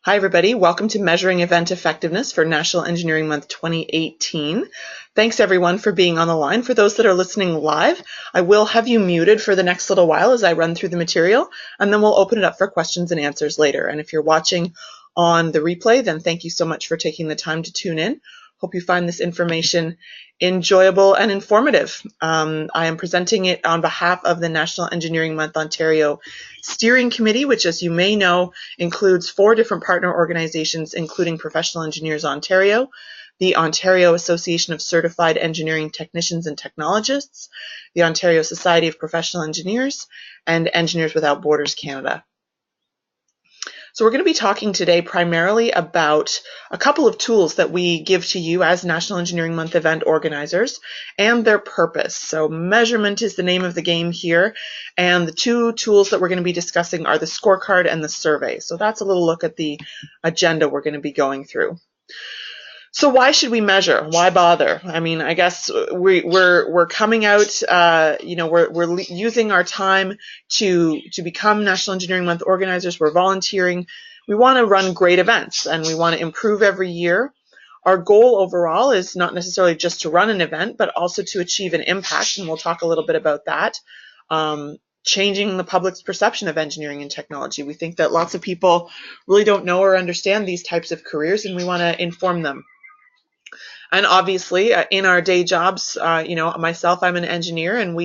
Hi, everybody. Welcome to Measuring Event Effectiveness for National Engineering Month 2018. Thanks, everyone, for being on the line. For those that are listening live, I will have you muted for the next little while as I run through the material, and then we'll open it up for questions and answers later. And if you're watching on the replay, then thank you so much for taking the time to tune in. Hope you find this information enjoyable and informative. I am presenting it on behalf of the National Engineering Month Ontario Steering Committee, which, as you may know, includes 4 different partner organizations, including Professional Engineers Ontario, the Ontario Association of Certified Engineering Technicians and Technologists, the Ontario Society of Professional Engineers, and Engineers Without Borders Canada. So we're going to be talking today primarily about a couple of tools that we give to you as National Engineering Month event organizers and their purpose. So measurement is the name of the game here, and the 2 tools that we're going to be discussing are the scorecard and the survey. So that's a little look at the agenda we're going to be going through. So why should we measure? Why bother? I mean, I guess we're coming out, we're using our time to become National Engineering Month organizers. We're volunteering. We want to run great events and we want to improve every year. Our goal overall is not necessarily just to run an event, but also to achieve an impact, and we'll talk a little bit about that. Changing the public's perception of engineering and technology. We think that lots of people really don't know or understand these types of careers, and we want to inform them. And obviously, in our day jobs, myself, I'm an engineer, and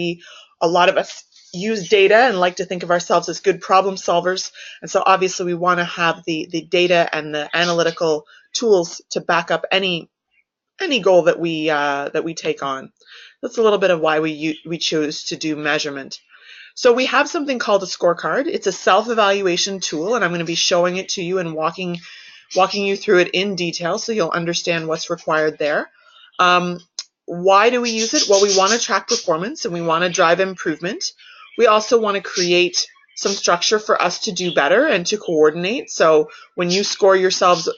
a lot of us use data and like to think of ourselves as good problem solvers. And so obviously we want to have the data and the analytical tools to back up any goal that we take on. That's a little bit of why we choose to do measurement. So we have something called a scorecard. It's a self-evaluation tool, and I'm going to be showing it to you and walking you through it in detail so you'll understand what's required there. Why do we use it? Well, we want to track performance and we want to drive improvement. We also want to create some structure for us to do better and to coordinate. So when you score yourselves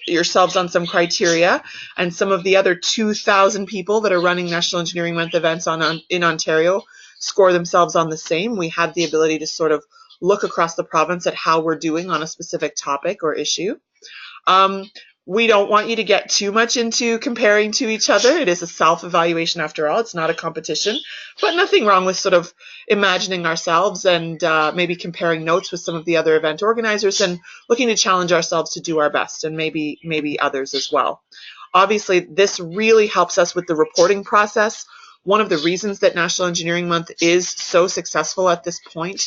on some criteria, and some of the other 2,000 people that are running National Engineering Month events in Ontario score themselves on the same, we have the ability to sort of look across the province at how we're doing on a specific topic or issue. We don't want you to get too much into comparing to each other. It is a self-evaluation after all. It's not a competition, but nothing wrong with sort of imagining ourselves and maybe comparing notes with some of the other event organizers and looking to challenge ourselves to do our best, and maybe others as well. Obviously, this really helps us with the reporting process. One of the reasons that National Engineering Month is so successful at this point,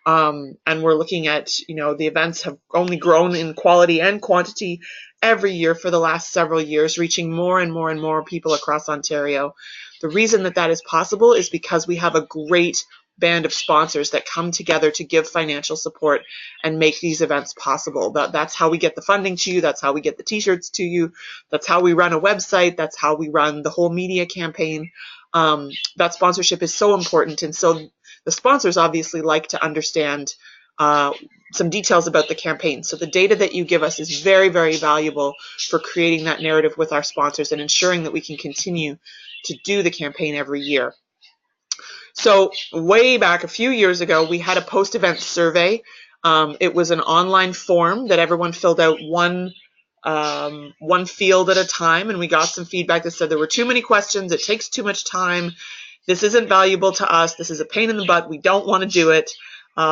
and we're looking at, the events have only grown in quality and quantity every year for the last several years, reaching more and more and more people across Ontario. The reason that is possible is because we have a great band of sponsors that come together to give financial support and make these events possible. That's how we get the funding to you. That's how we get the t-shirts to you. That's how we run a website. That's how we run the whole media campaign. That sponsorship is so important. And so the sponsors obviously like to understand some details about the campaign. So the data that you give us is very, very valuable for creating that narrative with our sponsors and ensuring that we can continue to do the campaign every year. So way back a few years ago, we had a post-event survey. It was an online form that everyone filled out one field at a time, and we got some feedback that said there were too many questions, it takes too much time, this isn't valuable to us, this is a pain in the butt, we don't want to do it.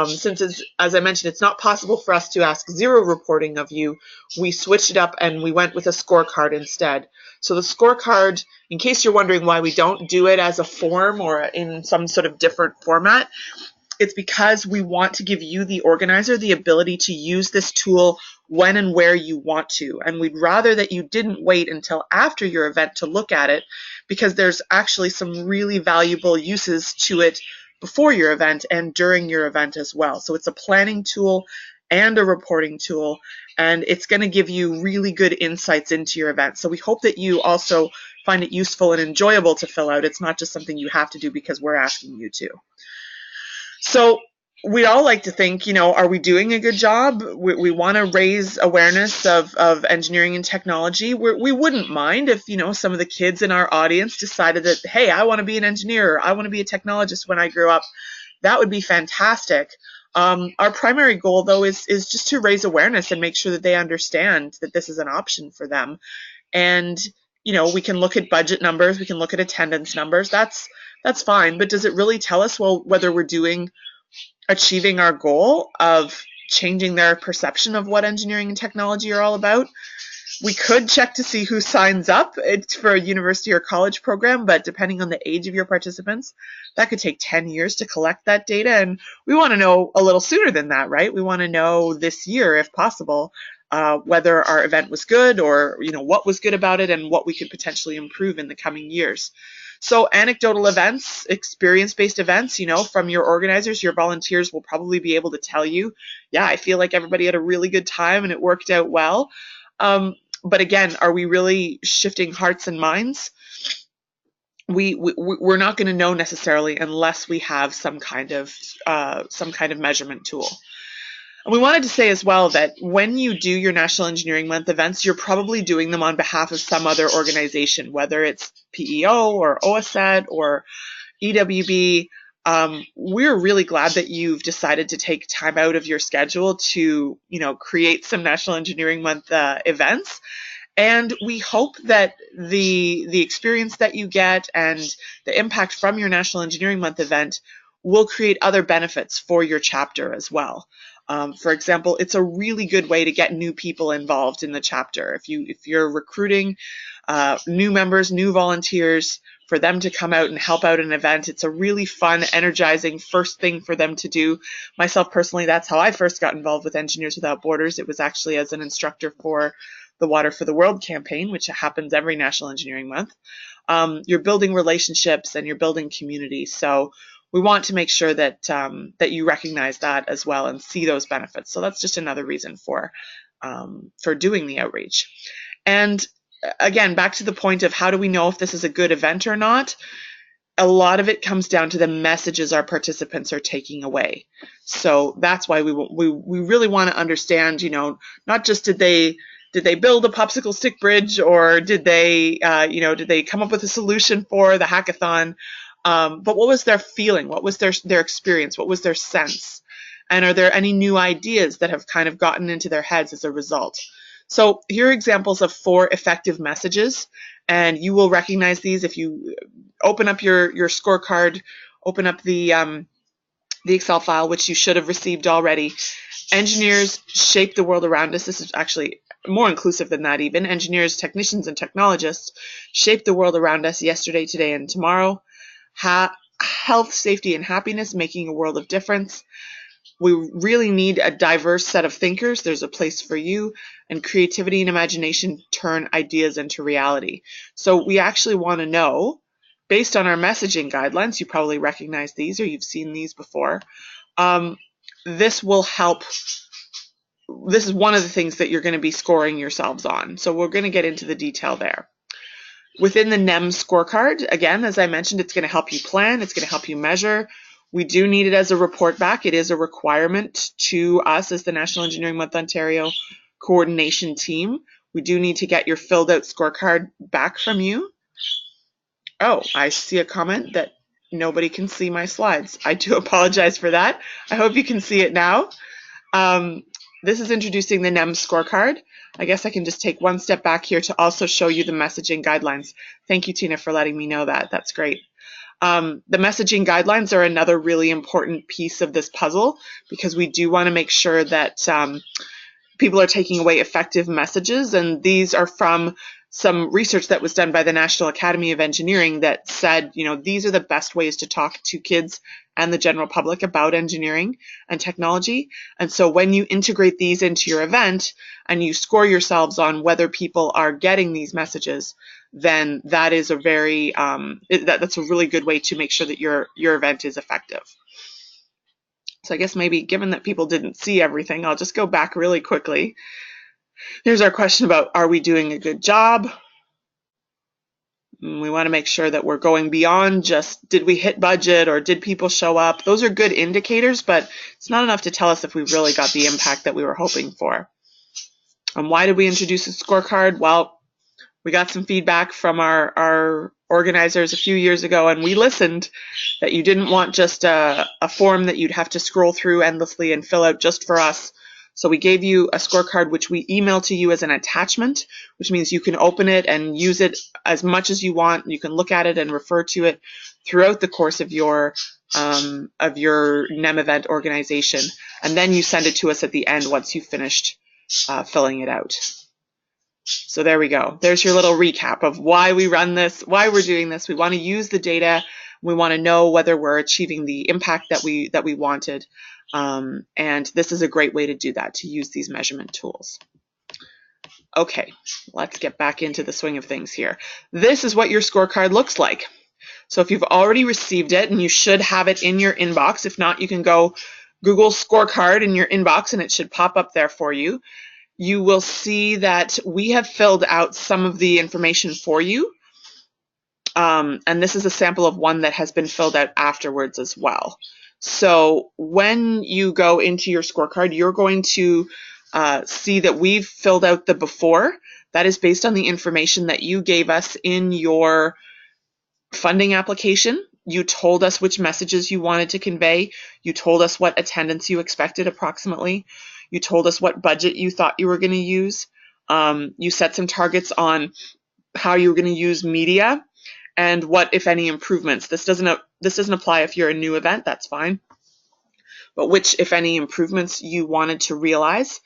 Since, as I mentioned, it's not possible for us to ask zero reporting of you, we switched it up and we went with a scorecard instead. So the scorecard, in case you're wondering why we don't do it as a form or in some sort of different format, it's because we want to give you, the organizer, the ability to use this tool when and where you want to. And we'd rather that you didn't wait until after your event to look at it, because there's actually some really valuable uses to it before your event and during your event as well. So it's a planning tool and a reporting tool, and it's going to give you really good insights into your event. So we hope that you also find it useful and enjoyable to fill out. It's not just something you have to do because we're asking you to. So we all like to think, are we doing a good job? We want to raise awareness of engineering and technology. We wouldn't mind if, some of the kids in our audience decided that, hey, I want to be an engineer, or I want to be a technologist when I grow up. That would be fantastic. Our primary goal, though, is just to raise awareness and make sure that they understand that this is an option for them. And, we can look at budget numbers, we can look at attendance numbers. That's fine. But does it really tell us, well, whether we're achieving our goal of changing their perception of what engineering and technology are all about? We could check to see who signs up. It's for a university or college program, but depending on the age of your participants, that could take 10 years to collect that data. And we want to know a little sooner than that, right? We want to know this year, if possible, whether our event was good, or what was good about it and what we could potentially improve in the coming years. So anecdotal events, experience-based events, from your organizers, your volunteers will probably be able to tell you, yeah, I feel like everybody had a really good time and it worked out well. But again, are we really shifting hearts and minds? We're not going to know necessarily unless we have some kind of measurement tool. And we wanted to say as well that when you do your National Engineering Month events, you're probably doing them on behalf of some other organization, whether it's PEO or OSET or EWB. We're really glad that you've decided to take time out of your schedule to, create some National Engineering Month events. And we hope that the experience that you get and the impact from your National Engineering Month event will create other benefits for your chapter as well. For example, it's a really good way to get new people involved in the chapter. If you're recruiting new members, new volunteers, for them to come out and help out an event, it's a really fun, energizing first thing for them to do. Myself personally, that's how I first got involved with Engineers Without Borders. It was actually as an instructor for the Water for the World campaign, which happens every National Engineering Month. You're building relationships and you're building community. So we want to make sure that that you recognize that as well and see those benefits. So that's just another reason for doing the outreach. And again, back to the point of how do we know if this is a good event or not? A lot of it comes down to the messages our participants are taking away. So that's why we really want to understand, not just did they build a popsicle stick bridge, or did they come up with a solution for the hackathon? But what was their feeling? What was their experience? What was their sense? And are there any new ideas that have kind of gotten into their heads as a result? So here are examples of 4 effective messages, and you will recognize these if you open up your scorecard, open up the Excel file, which you should have received already. Engineers shape the world around us. This is actually more inclusive than that even. Engineers, technicians, and technologists shape the world around us yesterday, today, and tomorrow. Health, safety, and happiness, making a world of difference. We really need a diverse set of thinkers. There's a place for you. And creativity and imagination turn ideas into reality. So we actually want to know, based on our messaging guidelines, you probably recognize these or you've seen these before. This will help. This is one of the things that you're going to be scoring yourselves on. So we're going to get into the detail there. Within the NEM scorecard, again, as I mentioned, it's going to help you plan. It's going to help you measure. We do need it as a report back. It is a requirement to us as the National Engineering Month Ontario coordination team. We do need to get your filled out scorecard back from you. Oh, I see a comment that nobody can see my slides. I do apologize for that. I hope you can see it now. This is introducing the NEM scorecard. I guess I can just take one step back here to also show you the messaging guidelines. Thank you, Tina, for letting me know that. That's great. The messaging guidelines are another really important piece of this puzzle, because we do want to make sure that people are taking away effective messages. And these are from some research that was done by the National Academy of Engineering that said, these are the best ways to talk to kids and the general public about engineering and technology. And so when you integrate these into your event and you score yourselves on whether people are getting these messages, then that is a very that's a really good way to make sure that your event is effective. So I guess maybe, given that people didn't see everything, I'll just go back really quickly. Here's our question about, are we doing a good job? We want to make sure that we're going beyond just, did we hit budget or did people show up? Those are good indicators, but it's not enough to tell us if we really got the impact that we were hoping for. And why did we introduce a scorecard? Well, we got some feedback from our organizers a few years ago, and we listened, that you didn't want just a form that you'd have to scroll through endlessly and fill out just for us. So we gave you a scorecard, which we email to you as an attachment, which means you can open it and use it as much as you want. You can look at it and refer to it throughout the course of your NEM event organization. And then you send it to us at the end once you've finished filling it out. So there we go. There's your little recap of why we run this, why we're doing this. We want to use the data. We want to know whether we're achieving the impact that we wanted. And this is a great way to do that, to use these measurement tools. Okay, let's get back into the swing of things here. This is what your scorecard looks like. So if you've already received it, and you should have it in your inbox, if not, you can go Google scorecard in your inbox and it should pop up there for you. You will see that we have filled out some of the information for you. And this is a sample of one that has been filled out afterwards as well. So when you go into your scorecard, you're going to see that we've filled out the before. That is based on the information that you gave us in your funding application. You told us which messages you wanted to convey. You told us what attendance you expected approximately. You told us what budget you thought you were going to use. You set some targets on how you were going to use media and what, if any, improvements. This doesn't apply if you're a new event, that's fine. But which, if any, improvements you wanted to realize.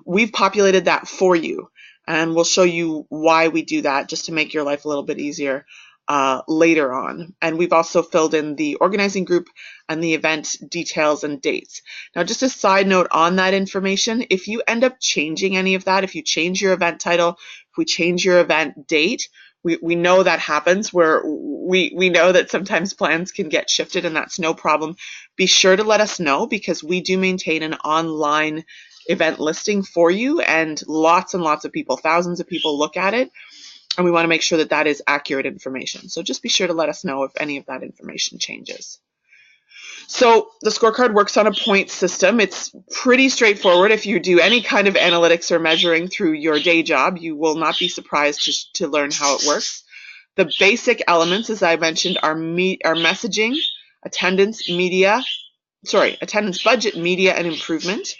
We've populated that for you, and we'll show you why we do that, just to make your life a little bit easier later on. And we've also filled in the organizing group and the event details and dates. Now, just a side note on that information, if you end up changing any of that, if you change your event title, if we change your event date, we know that happens, where we know that sometimes plans can get shifted, and that's no problem. Be sure to let us know, because we do maintain an online event listing for you, and lots of people, thousands of people look at it. And we want to make sure that that is accurate information. So just be sure to let us know if any of that information changes. So the scorecard works on a point system. It's pretty straightforward. If you do any kind of analytics or measuring through your day job, you will not be surprised to learn how it works. The basic elements, as I mentioned, are messaging, attendance, budget, media, and improvement.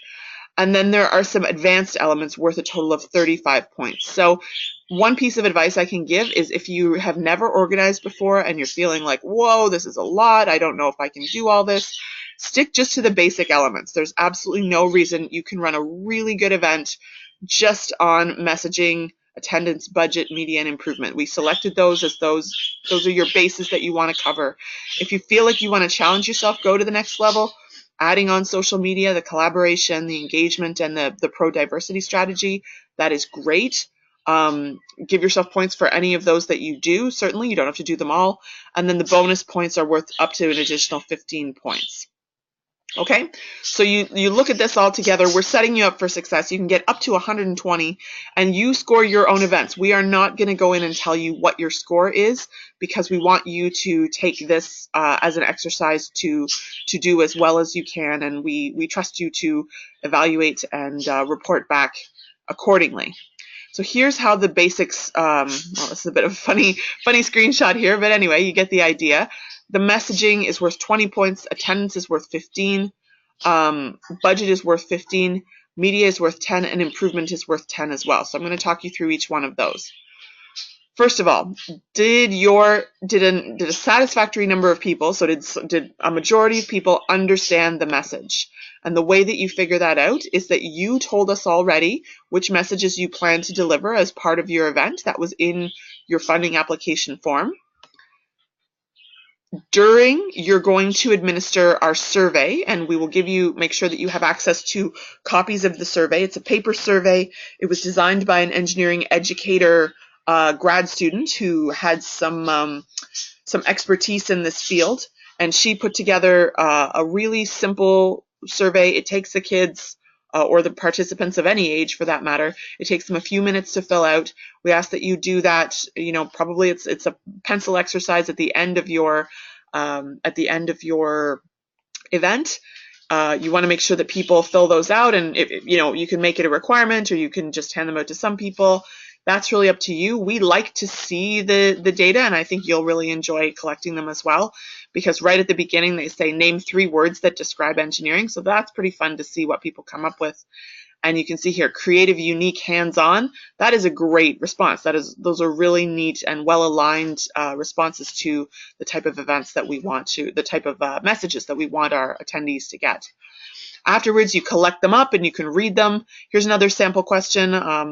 And then there are some advanced elements worth a total of 35 points. So one piece of advice I can give is, if you have never organized before and you're feeling like, whoa, this is a lot, I don't know if I can do all this, stick just to the basic elements. There's absolutely no reason you can run a really good event just on messaging, attendance, budget, media, and improvement. We selected those as those are your bases that you want to cover. If you feel like you want to challenge yourself, go to the next level. Adding on social media, the collaboration, the engagement, and the pro-diversity strategy, that is great. Give yourself points for any of those that you do. Certainly, you don't have to do them all. And then the bonus points are worth up to an additional 15 points. Okay, so you look at this all together. We're setting you up for success. You can get up to 120, and you score your own events. We are not going to go in and tell you what your score is, because we want you to take this as an exercise to do as well as you can, and we trust you to evaluate and report back accordingly. So here's how the basics, well, this is a bit of a funny screenshot here, but anyway, you get the idea. The messaging is worth 20 points, attendance is worth 15, budget is worth 15, media is worth 10, and improvement is worth 10 as well. So I'm going to talk you through each one of those. First of all, did a satisfactory number of people, so did a majority of people understand the message? And the way that you figure that out is that you told us already which messages you plan to deliver as part of your event. That was in your funding application form. You're going to administer our survey, and we will make sure that you have access to copies of the survey. It's a paper survey. It was designed by an engineering educator grad student who had some expertise in this field, and she put together a really simple survey. It takes the kids or the participants of any age, for that matter, it takes them a few minutes to fill out. We ask that you do that. Probably it's a pencil exercise at the end of your event. You want to make sure that people fill those out, and you can make it a requirement, or you can just hand them out to some people. That's really up to you. We like to see the data, and I think you'll really enjoy collecting them as well, because right at the beginning they say name 3 words that describe engineering. So that's pretty fun to see what people come up with. And you can see here, creative, unique, hands-on. That is a great response. Those are really neat and well-aligned responses to the type of events that we want to, the type of messages that we want our attendees to get. Afterwards, you collect them up and you can read them. Here's another sample question.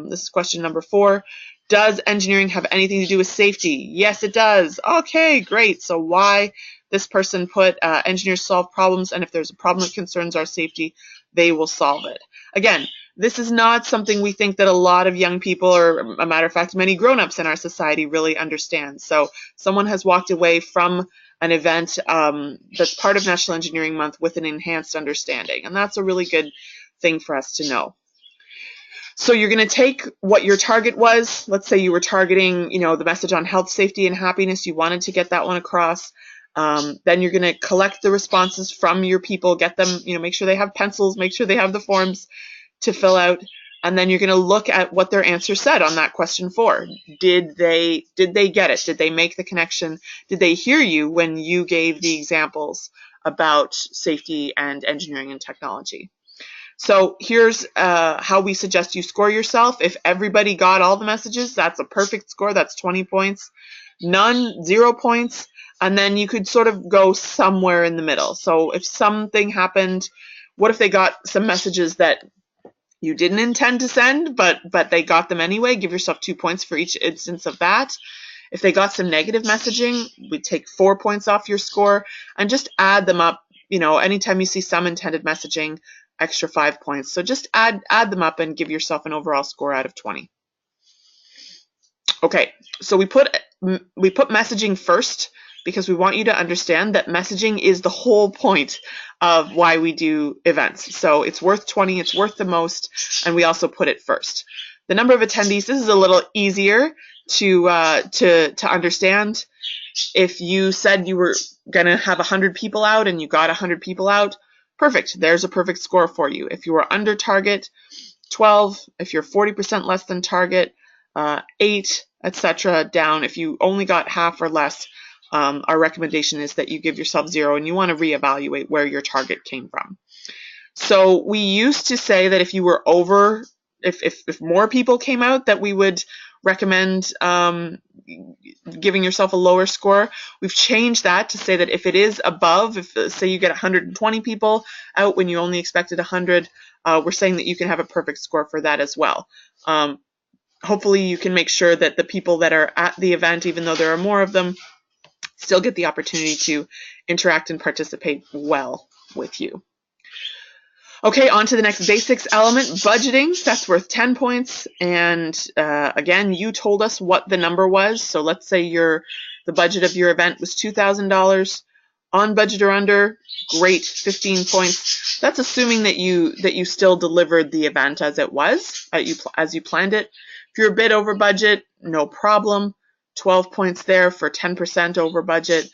This is question number 4. Does engineering have anything to do with safety? Yes, it does. Okay, great. So why? This person put engineers solve problems, and if there's a problem that concerns our safety, they will solve it. Again, this is not something we think that a lot of young people, or a matter of fact, many grown-ups in our society really understand. So someone has walked away from an event that's part of National Engineering Month with an enhanced understanding. And that's a really good thing for us to know. So you're going to take what your target was. Let's say you were targeting, the message on health, safety, and happiness. You wanted to get that one across. Then you're going to collect the responses from your people, get them, make sure they have pencils, make sure they have the forms to fill out. And then you're going to look at what their answer said on that question 4. Did they get it? Did they make the connection? Did they hear you when you gave the examples about safety and engineering and technology? So here's how we suggest you score yourself. If everybody got all the messages, that's a perfect score. That's 20 points. None, 0 points. And then you could sort of go somewhere in the middle. So if something happened, what if they got some messages that you didn't intend to send, but they got them anyway? Give yourself 2 points for each instance of that. If they got some negative messaging, we take 4 points off your score, and just add them up. Anytime you see some intended messaging, extra 5 points. So just add them up and give yourself an overall score out of 20. Okay, so we put messaging first, because we want you to understand that messaging is the whole point of why we do events. So it's worth 20, it's worth the most, and we also put it first. The number of attendees, this is a little easier to understand. If you said you were going to have 100 people out and you got 100 people out, perfect. There's a perfect score for you. If you were under target, 12. If you're 40% less than target, 8, etc. down. If you only got half or less, our recommendation is that you give yourself 0, and you want to reevaluate where your target came from. So we used to say that if you were over, if more people came out, that we would recommend giving yourself a lower score. We've changed that to say that if it is above, if say you get 120 people out when you only expected 100, we're saying that you can have a perfect score for that as well. Hopefully you can make sure that the people that are at the event, even though there are more of them, still get the opportunity to interact and participate well with you. Okay, on to the next basics element, budgeting. That's worth 10 points. And again, you told us what the number was. So let's say the budget of your event was $2,000. On budget or under, great, 15 points. That's assuming that you still delivered the event as it was, as you planned it. If you're a bit over budget, no problem. 12 points there for 10% over budget.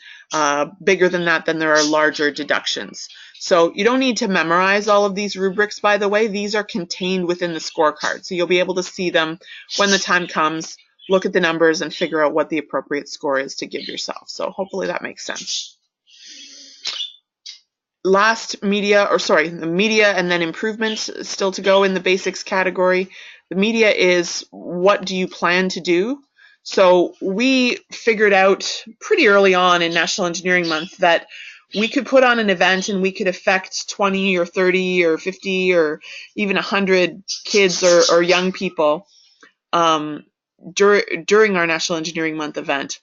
Bigger than that, then there are larger deductions. So you don't need to memorize all of these rubrics, by the way. These are contained within the scorecard. So you'll be able to see them when the time comes, look at the numbers, and figure out what the appropriate score is to give yourself. So hopefully that makes sense. The media and then improvements still to go in the basics category. The media is, what do you plan to do? So we figured out pretty early on in National Engineering Month that we could put on an event and we could affect 20 or 30 or 50 or even 100 kids or young people during our National Engineering Month event.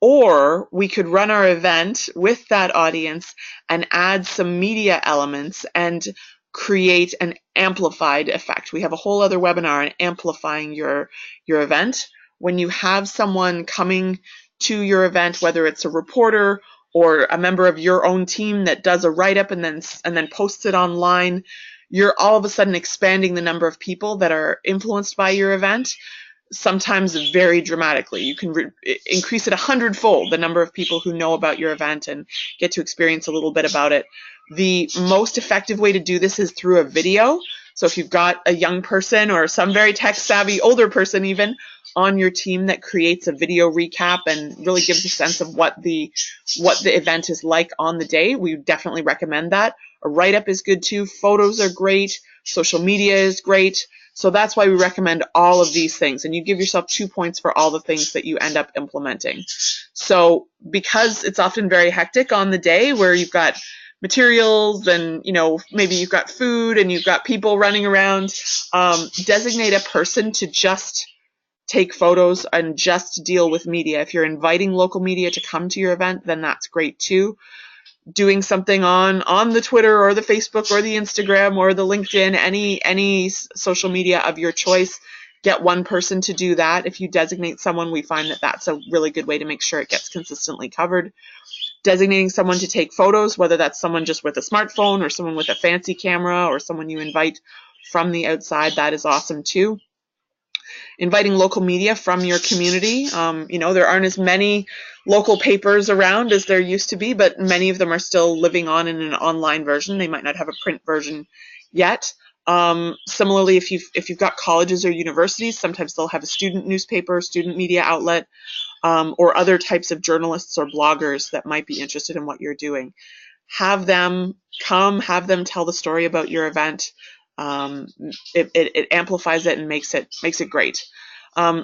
Or we could run our event with that audience and add some media elements and create an amplified effect. We have a whole other webinar on amplifying your event. When you have someone coming to your event, whether it's a reporter or a member of your own team that does a write-up and then posts it online, you're all of a sudden expanding the number of people that are influenced by your event, sometimes very dramatically. You can increase it 100-fold, the number of people who know about your event and get to experience a little bit about it. The most effective way to do this is through a video. So if you've got a young person or some very tech-savvy older person even on your team that creates a video recap and really gives a sense of what the event is like on the day, we definitely recommend that. A write-up is good too. Photos are great. Social media is great. So that's why we recommend all of these things. And you give yourself 2 points for all the things that you end up implementing. So because it's often very hectic on the day where you've got materials and, maybe you've got food and you've got people running around, designate a person to just take photos and just deal with media. If you're inviting local media to come to your event, then that's great too. Doing something on the Twitter or the Facebook or the Instagram or the LinkedIn, any social media of your choice, get one person to do that. If you designate someone, we find that that's a really good way to make sure it gets consistently covered. Designating someone to take photos, whether that's someone just with a smartphone or someone with a fancy camera or someone you invite from the outside, that is awesome too. Inviting local media from your community. There aren't as many local papers around as there used to be, but many of them are still living on in an online version. They might not have a print version yet. Similarly, if you've got colleges or universities, sometimes they'll have a student newspaper, student media outlet, or other types of journalists or bloggers that might be interested in what you're doing. Have them come, have them tell the story about your event. It amplifies it and makes it great.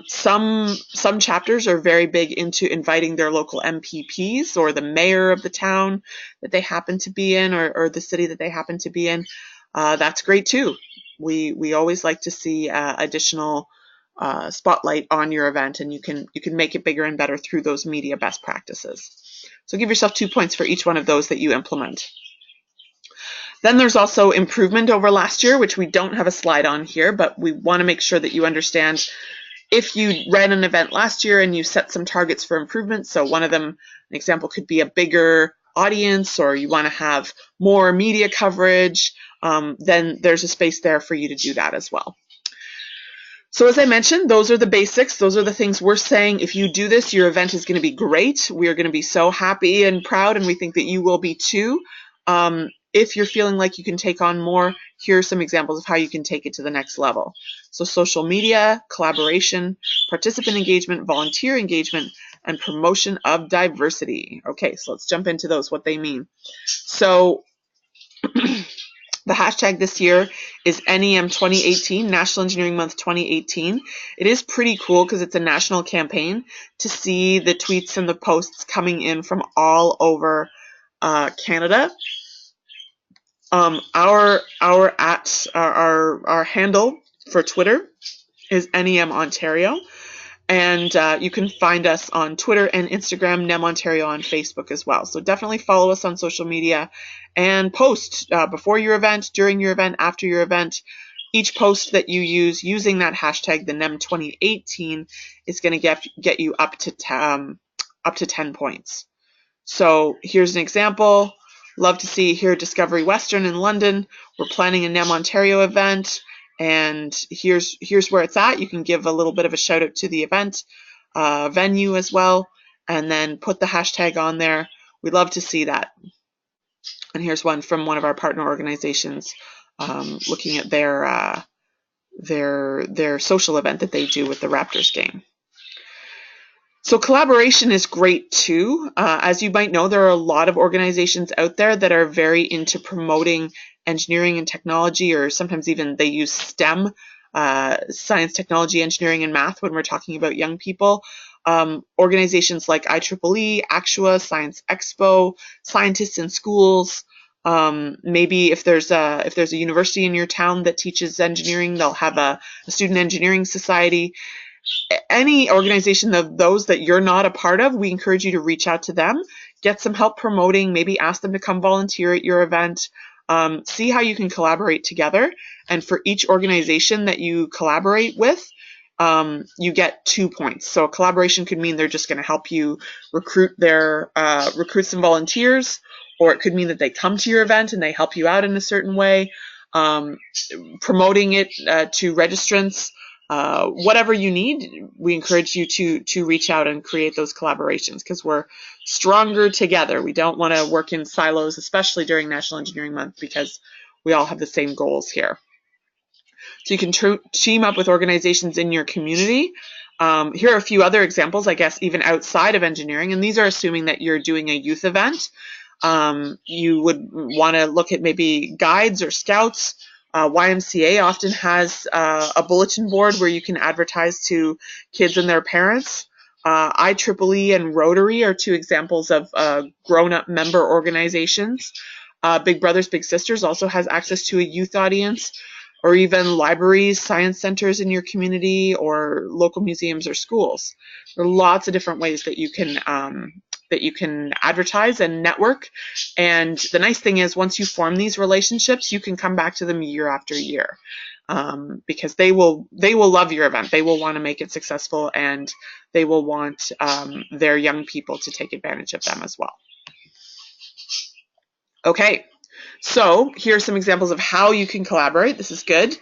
Some chapters are very big into inviting their local MPPs or the mayor of the town that they happen to be in, or the city that they happen to be in. That's great too. We always like to see additional spotlight on your event, and you can make it bigger and better through those media best practices. So give yourself 2 points for each one of those that you implement. Then there's also improvement over last year, which we don't have a slide on here, but we want to make sure that you understand if you ran an event last year and you set some targets for improvement. So one of them, an example, could be a bigger audience, or you want to have more media coverage, then there's a space there for you to do that as well. So as I mentioned, those are the basics. Those are the things we're saying. If you do this, your event is going to be great. We are going to be so happy and proud, and we think that you will be too. If you're feeling like you can take on more, here are some examples of how you can take it to the next level. So social media, collaboration, participant engagement, volunteer engagement, and promotion of diversity. Okay, so let's jump into those, what they mean. So the hashtag this year is NEM 2018, National Engineering Month 2018. It is pretty cool because it's a national campaign to see the tweets and the posts coming in from all over Canada. Our handle for Twitter is NEM Ontario, and you can find us on Twitter and Instagram, NEM Ontario, on Facebook as well. So definitely follow us on social media and post before your event, during your event, after your event. Each post that you use using that hashtag, the NEM 2018, is going to get you up to 10 points. So here's an example. Love to see here Discovery Western in London. We're planning a NEM Ontario event, and here's where it's at. You can give a little bit of a shout out to the event venue as well, and then put the hashtag on there. We'd love to see that. And here's one from one of our partner organizations looking at their social event that they do with the Raptors game. So collaboration is great too. As you might know, there are a lot of organizations out there that are very into promoting engineering and technology, or sometimes even they use STEM, science, technology, engineering, and math when we're talking about young people. Organizations like IEEE, ACTUA, Science Expo, Scientists in Schools. Maybe if there's a university in your town that teaches engineering, they'll have a student engineering society. Any organization of those that you're not a part of, we encourage you to reach out to them, get some help promoting, maybe ask them to come volunteer at your event, see how you can collaborate together. And for each organization that you collaborate with, you get 2 points. So a collaboration could mean they're just going to help you recruit some volunteers, or it could mean that they come to your event and they help you out in a certain way, promoting it to registrants. Whatever you need, we encourage you to reach out and create those collaborations, because we're stronger together. We don't want to work in silos, especially during National Engineering Month, because we all have the same goals here. So you can team up with organizations in your community. Here are a few other examples, I guess, even outside of engineering, and these are assuming that you're doing a youth event. You would want to look at maybe guides or scouts. YMCA often has a bulletin board where you can advertise to kids and their parents. IEEE and Rotary are two examples of grown-up member organizations. Big Brothers Big Sisters also has access to a youth audience, or even libraries, science centers in your community, or local museums or schools. There are lots of different ways that you can advertise and network. And the nice thing is, once you form these relationships, you can come back to them year after year, because they will love your event. They will want to make it successful, and they will want their young people to take advantage of them as well. Okay, so here are some examples of how you can collaborate. This is good.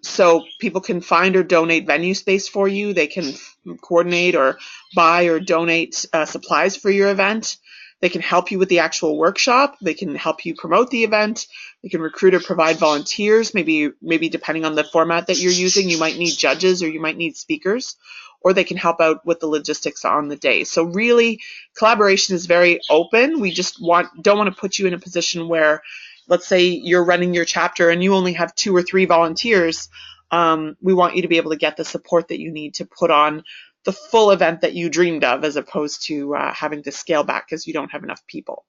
So people can find or donate venue space for you. They can coordinate or buy or donate supplies for your event. They can help you with the actual workshop. They can help you promote the event. They can recruit or provide volunteers. Maybe depending on the format that you're using, you might need judges or you might need speakers, or they can help out with the logistics on the day. So really, collaboration is very open. We just don't want to put you in a position where, let's say you're running your chapter and you only have 2 or 3 volunteers. We want you to be able to get the support that you need to put on the full event that you dreamed of, as opposed to having to scale back because you don't have enough people.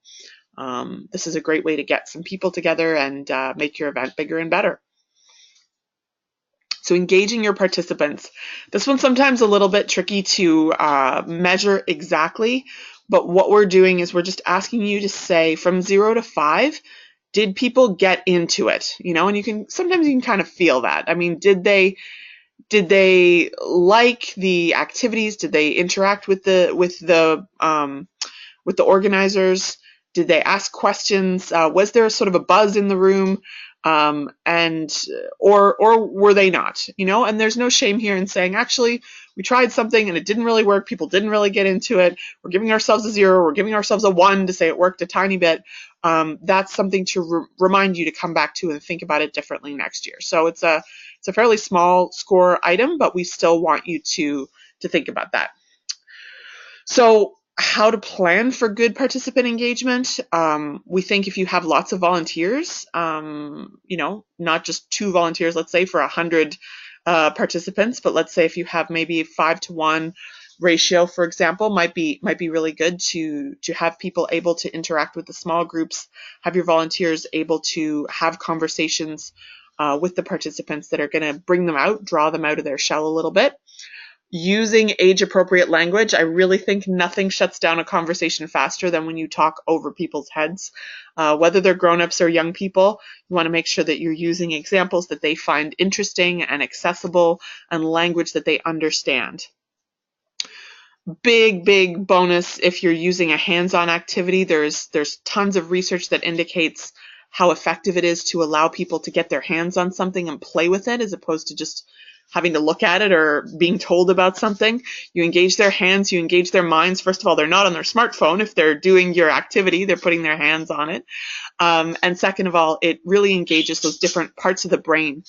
This is a great way to get some people together and make your event bigger and better. So engaging your participants. This one's sometimes a little bit tricky to measure exactly, but what we're doing is we're just asking you to say from 0 to 5, did people get into it? And sometimes you can kind of feel that. I mean, did they like the activities? Did they interact with the organizers? Did they ask questions? Was there sort of a buzz in the room? Or were they not? And there's no shame here in saying, actually, we tried something and it didn't really work. People didn't really get into it. We're giving ourselves a 0. We're giving ourselves a 1 to say it worked a tiny bit. That's something to remind you to come back to and think about it differently next year. So it's a fairly small score item, but we still want you to think about that. So how to plan for good participant engagement. We think if you have lots of volunteers, not just 2 volunteers, let's say for 100 participants, but let's say if you have maybe a 5-to-1 ratio, for example, might be really good to have people able to interact with the small groups, have your volunteers able to have conversations with the participants that are going to bring them out, draw them out of their shell a little bit. Using age-appropriate language. I really think nothing shuts down a conversation faster than when you talk over people's heads. Whether they're grown-ups or young people, you want to make sure that you're using examples that they find interesting and accessible and language that they understand. Big bonus if you're using a hands-on activity. There's tons of research that indicates how effective it is to allow people to get their hands on something and play with it, as opposed to just having to look at it or being told about something. You engage their hands, you engage their minds. First of all, they're not on their smartphone. If they're doing your activity, they're putting their hands on it. And second of all, it really engages those different parts of the brain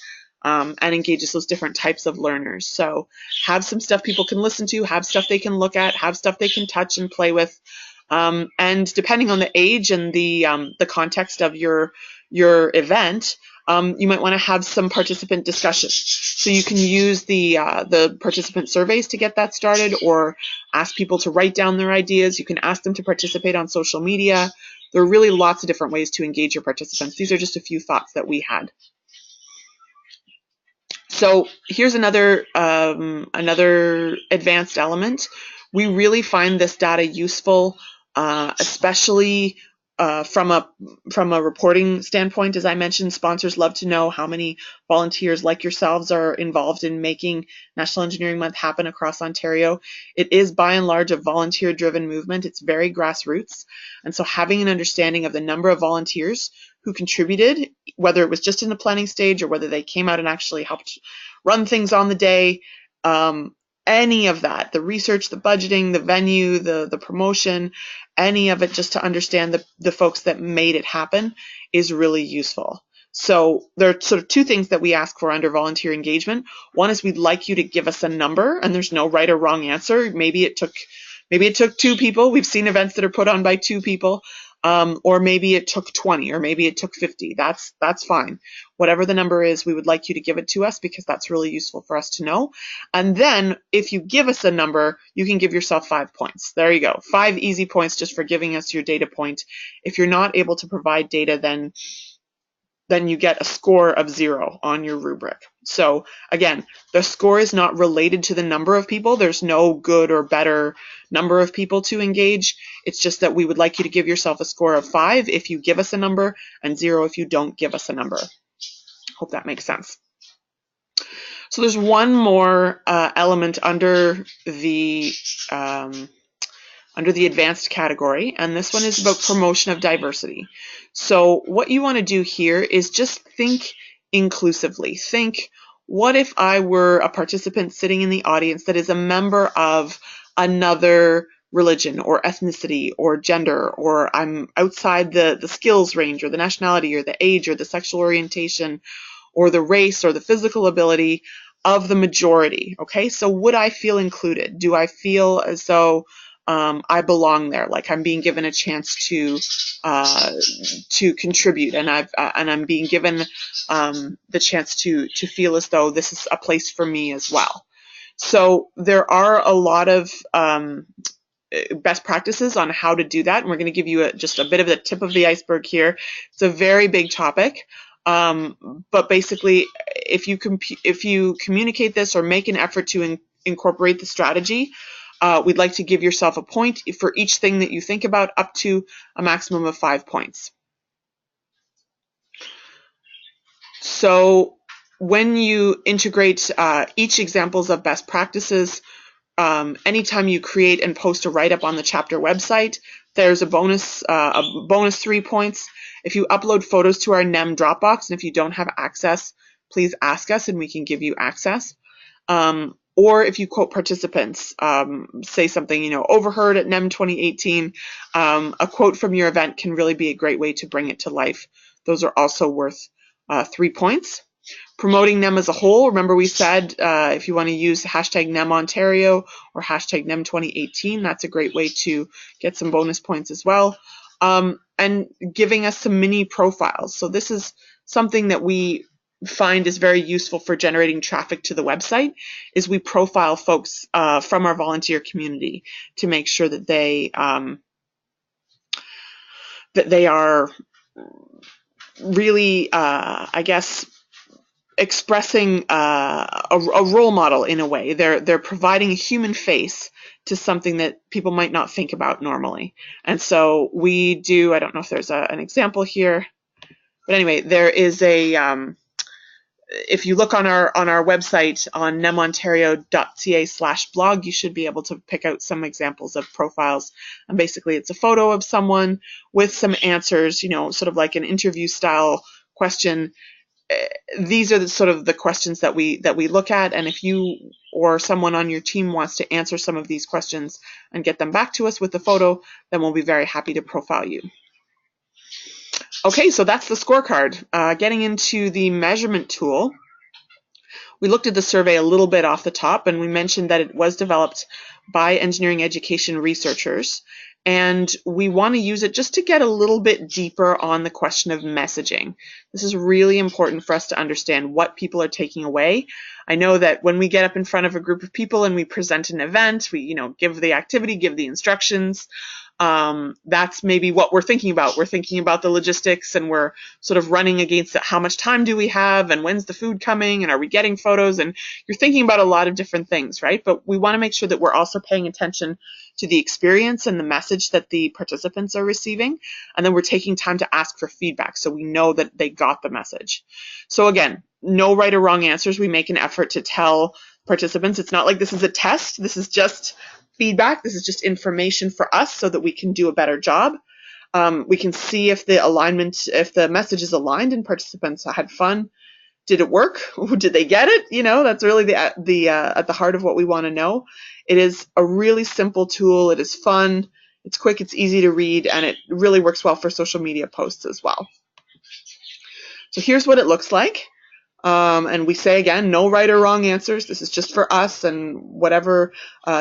and engages those different types of learners. So have some stuff people can listen to, have stuff they can look at, have stuff they can touch and play with. And depending on the age and the context of your event, you might want to have some participant discussion. So you can use the participant surveys to get that started, or ask people to write down their ideas. You can ask them to participate on social media. There are really lots of different ways to engage your participants. These are just a few thoughts that we had. So here's another advanced element. We really find this data useful, especially from a reporting standpoint. As I mentioned, sponsors love to know how many volunteers like yourselves are involved in making National Engineering Month happen across Ontario. It is by and large a volunteer-driven movement. It's very grassroots. And so having an understanding of the number of volunteers who contributed, whether it was just in the planning stage or whether they came out and actually helped run things on the day, any of that, the research, the budgeting, the venue, the promotion, any of it, just to understand the folks that made it happen is really useful. So there are sort of two things that we ask for under volunteer engagement. One is we'd like you to give us a number, and there's no right or wrong answer. Maybe it took 2 people. We've seen events that are put on by 2 people. Or maybe it took 20, or maybe it took 50. That's fine. Whatever the number is, we would like you to give it to us because that's really useful for us to know. And then if you give us a number, you can give yourself 5 points. There you go. 5 easy points just for giving us your data point. If you're not able to provide data, then you get a score of 0 on your rubric. So again, the score is not related to the number of people. There's no good or better number of people to engage. It's just that we would like you to give yourself a score of 5 if you give us a number, and 0 if you don't give us a number. Hope that makes sense. So there's one more element under the advanced category, and this one is about promotion of diversity. So what you want to do here is just think inclusively. Think, what if I were a participant sitting in the audience that is a member of another religion or ethnicity or gender, or I'm outside the skills range or the nationality or the age or the sexual orientation or the race or the physical ability of the majority. Okay, so would I feel included? Do I feel as though I belong there, like I'm being given a chance to contribute, and I'm being given the chance to feel as though this is a place for me as well. So there are a lot of best practices on how to do that, and we're going to give you just a bit of the tip of the iceberg here. It's a very big topic, but basically, if you communicate this or make an effort to incorporate the strategy, we'd like to give yourself a point for each thing that you think about, up to a maximum of 5 points. So when you integrate each examples of best practices, anytime you create and post a write-up on the chapter website, there's a bonus 3 points. If you upload photos to our NEM Dropbox, and if you don't have access, please ask us and we can give you access. Or if you quote participants, say something, overheard at NEM 2018, a quote from your event can really be a great way to bring it to life. Those are also worth 3 points. Promoting NEM as a whole, remember we said if you want to use hashtag NEM Ontario or hashtag NEM 2018, that's a great way to get some bonus points as well. And giving us some mini profiles. So this is something that we find is very useful for generating traffic to the website, is we profile folks from our volunteer community to make sure that they are really, expressing a role model in a way. They're providing a human face to something that people might not think about normally. And so we do, I don't know if there's an example here, but anyway, there is if you look on our website on nemontario.ca/blog, you should be able to pick out some examples of profiles. And basically it's a photo of someone with some answers, sort of like an interview style question. These are the questions that we look at, and if you or someone on your team wants to answer some of these questions and get them back to us with the photo, then we'll be very happy to profile you. Okay, so that's the scorecard. Getting into the measurement tool, we looked at the survey a little bit off the top, and we mentioned that it was developed by engineering education researchers, and we want to use it just to get a little bit deeper on the question of messaging. This is really important for us to understand what people are taking away. I know that when we get up in front of a group of people and we present an event, we give the activity, give the instructions, that's maybe what we're thinking about. We're thinking about the logistics, and we're sort of running against how much time do we have, and when's the food coming, and are we getting photos, and you're thinking about a lot of different things, right? But we want to make sure that we're also paying attention to the experience and the message that the participants are receiving, and then we're taking time to ask for feedback so we know that they got the message. So again, no right or wrong answers. We make an effort to tell participants it's not like this is a test. This is just feedback. This is just information for us so that we can do a better job. We can see if the message is aligned and participants had fun. Did it work? Did they get it? That's really at the heart of what we want to know. It is a really simple tool. It is fun. It's quick. It's easy to read, and it really works well for social media posts as well. So here's what it looks like. And we say again, no right or wrong answers. This is just for us and whatever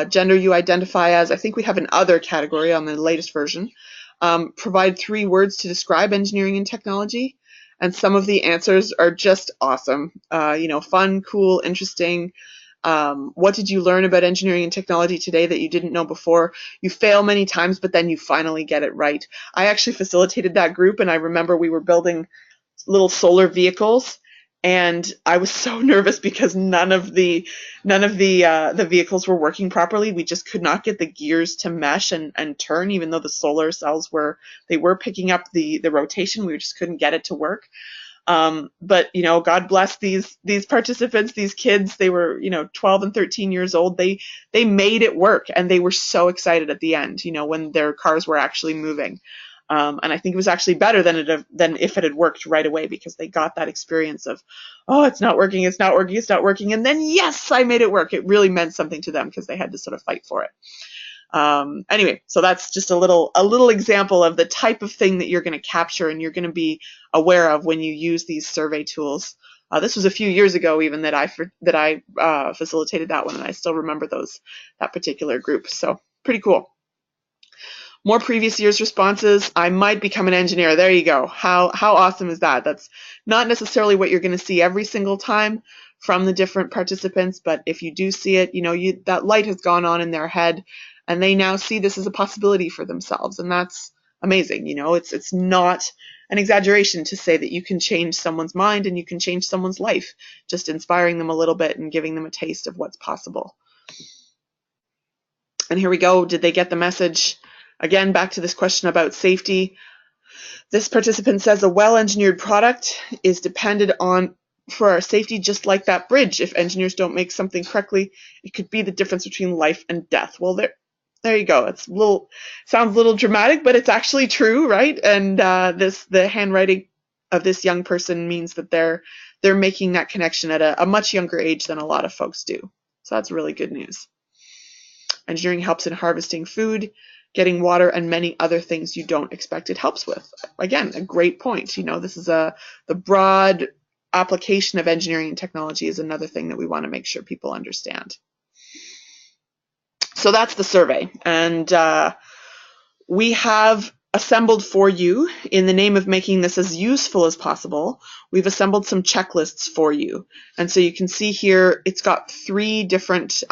gender you identify as. I think we have an other category on the latest version. Provide 3 words to describe engineering and technology. And some of the answers are just awesome. Fun, cool, interesting. What did you learn about engineering and technology today that you didn't know before? You fail many times, but then you finally get it right. I actually facilitated that group, and I remember we were building little solar vehicles, and I was so nervous because none of the vehicles were working properly. We just could not get the gears to mesh and turn, even though the solar cells were picking up the rotation. We just couldn't get it to work. But God bless these participants, these kids. They were 12 and 13 years old. They made it work, and they were so excited at the end, when their cars were actually moving. And I think it was actually better than if it had worked right away, because they got that experience of, oh, it's not working, and then yes, I made it work. It really meant something to them because they had to sort of fight for it. Anyway, so that's just a little example of the type of thing that you're going to capture and you're going to be aware of when you use these survey tools. This was a few years ago even that I facilitated that one, and I still remember that particular group. So pretty cool. More previous year's responses. I might become an engineer. There you go. How awesome is that? That's not necessarily what you're going to see every single time from the different participants, but if you do see it, that light has gone on in their head, and they now see this as a possibility for themselves, and that's amazing. It's not an exaggeration to say that you can change someone's mind and you can change someone's life, just inspiring them a little bit and giving them a taste of what's possible. And here we go. Did they get the message? Again, back to this question about safety. This participant says a well-engineered product is depended on for our safety, just like that bridge. If engineers don't make something correctly, it could be the difference between life and death. Well, there you go. Sounds a little dramatic, but it's actually true, right? And the handwriting of this young person means that they're making that connection at a much younger age than a lot of folks do. So that's really good news. Engineering helps in harvesting food, getting water, and many other things you don't expect it helps with. Again, a great point. This is the broad application of engineering and technology is another thing that we want to make sure people understand. So that's the survey, and we have assembled for you, in the name of making this as useful as possible, we've assembled some checklists for you. And so you can see here, it's got 3 different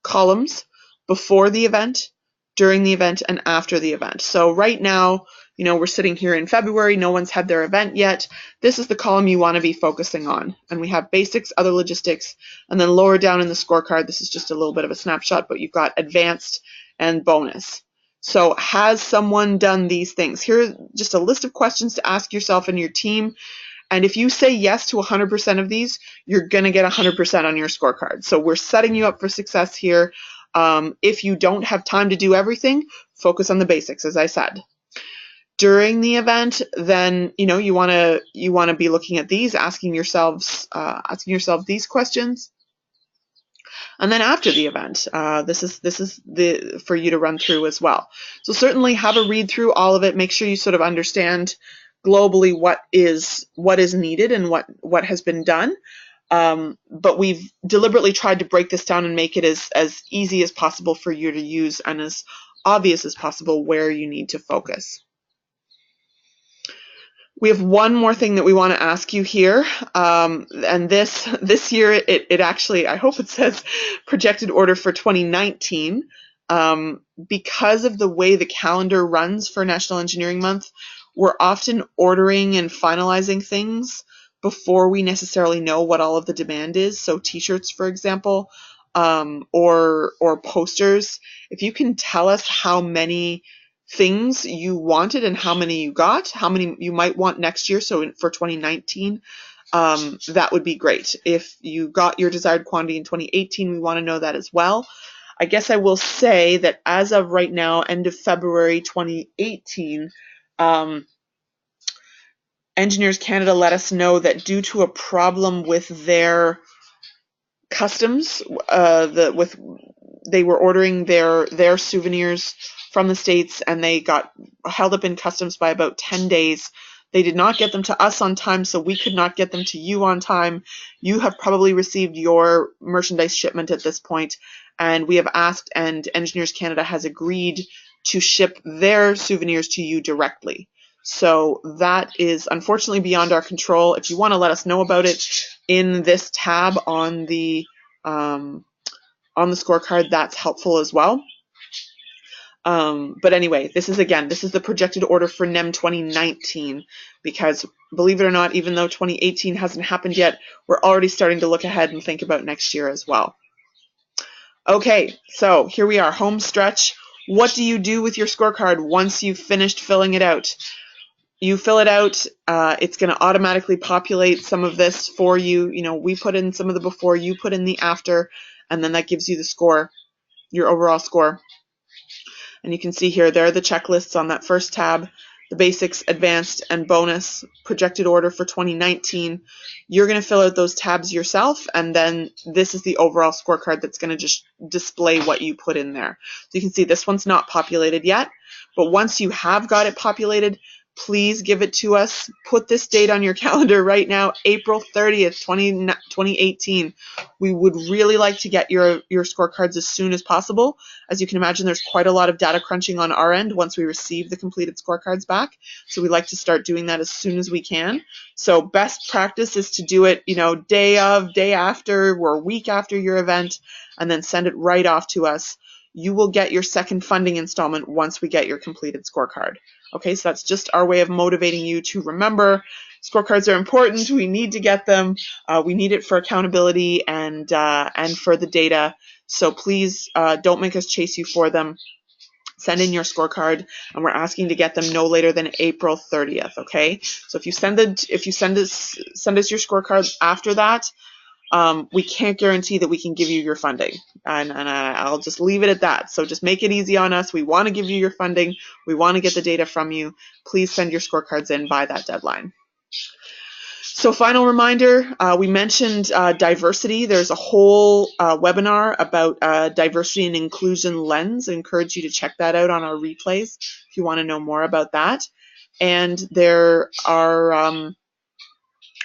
columns: before the event, during the event, and after the event. So right now, we're sitting here in February, no one's had their event yet. This is the column you want to be focusing on. And we have basics, other logistics, and then lower down in the scorecard, this is just a little bit of a snapshot, but you've got advanced and bonus. So has someone done these things? Here's just a list of questions to ask yourself and your team. And if you say yes to 100% of these, you're going to get 100% on your scorecard. So we're setting you up for success here. If you don't have time to do everything, focus on the basics, as I said. During the event, then you want to be looking at these, asking yourself these questions. And then after the event, this is for you to run through as well. So certainly have a read through all of it. Make sure you sort of understand globally what is needed and what has been done. But we've deliberately tried to break this down and make it as easy as possible for you to use and as obvious as possible where you need to focus. We have one more thing that we want to ask you here, and this year it actually, I hope it says projected order for 2019, because of the way the calendar runs for National Engineering Month, we're often ordering and finalizing things before we necessarily know what all of the demand is. So t-shirts, for example, or posters. If you can tell us how many things you wanted and how many you got, how many you might want next year, so for 2019, that would be great. If you got your desired quantity in 2018, we want to know that as well. I guess I will say that as of right now, end of February 2018, Engineers Canada let us know that due to a problem with their customs, they were ordering their souvenirs from the States, and they got held up in customs by about 10 days. They did not get them to us on time, so we could not get them to you on time. You have probably received your merchandise shipment at this point, and we have asked, and Engineers Canada has agreed to ship their souvenirs to you directly. So that is unfortunately beyond our control. If you want to let us know about it in this tab on the scorecard, that's helpful as well. But anyway, this is the projected order for NEM 2019, because believe it or not, even though 2018 hasn't happened yet, we're already starting to look ahead and think about next year as well. Okay, so here we are, home stretch. What do you do with your scorecard once you've finished filling it out? You fill it out, it's going to automatically populate some of this for you. You know, we put in some of the before, you put in the after, and then that gives you the score, your overall score. And you can see here, there are the checklists on that first tab, the basics, advanced, and bonus, projected order for 2019. You're going to fill out those tabs yourself, and then this is the overall scorecard that's going to just display what you put in there. So you can see this one's not populated yet, but once you have got it populated, please give it to us. Put this date on your calendar right now, April 30th, 2018. We would really like to get your scorecards as soon as possible. As you can imagine, there's quite a lot of data crunching on our end once we receive the completed scorecards back. So we like to start doing that as soon as we can. So best practice is to do it, day of, day after, or a week after your event, and then send it right off to us. You will get your second funding installment once we get your completed scorecard. Okay, so that's just our way of motivating you to remember scorecards are important. We need to get them. We need it for accountability and for the data. So please don't make us chase you for them. Send in your scorecard, and we're asking to get them no later than April 30th. Okay, so if you send us your scorecard after that, we can't guarantee that we can give you your funding, and I'll just leave it at that. So just make it easy on us. We want to give you your funding. We want to get the data from you. Please send your scorecards in by that deadline. So final reminder, we mentioned diversity. There's a whole webinar about diversity and inclusion lens. I encourage you to check that out on our replays if you want to know more about that. And there are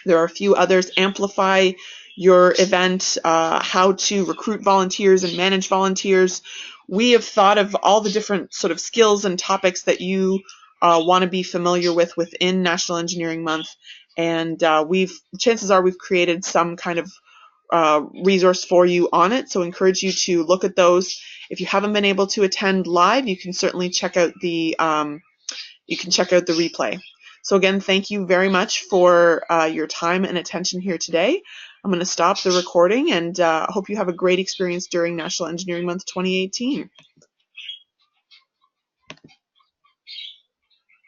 a few others. Amplify your event, how to recruit volunteers and manage volunteers. We have thought of all the different sort of skills and topics that you want to be familiar with within National Engineering Month, and chances are we've created some kind of resource for you on it, so encourage you to look at those. If you haven't been able to attend live, you can certainly check out the replay. So again, thank you very much for your time and attention here today. I'm going to stop the recording, and hope you have a great experience during National Engineering Month 2018.